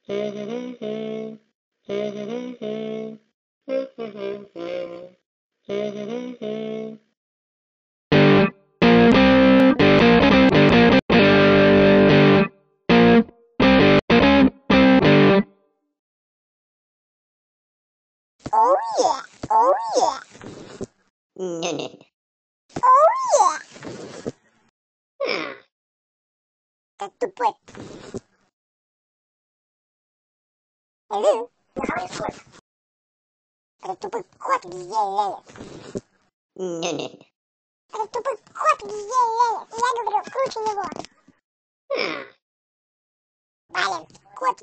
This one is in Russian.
Oh yeah, oh yeah. Не-не. Oh yeah. Как тупой. Hello? Это тупой кот везде лезет. Не-не. Это тупой кот везде лезет. Я говорю, круче него. Блин, кот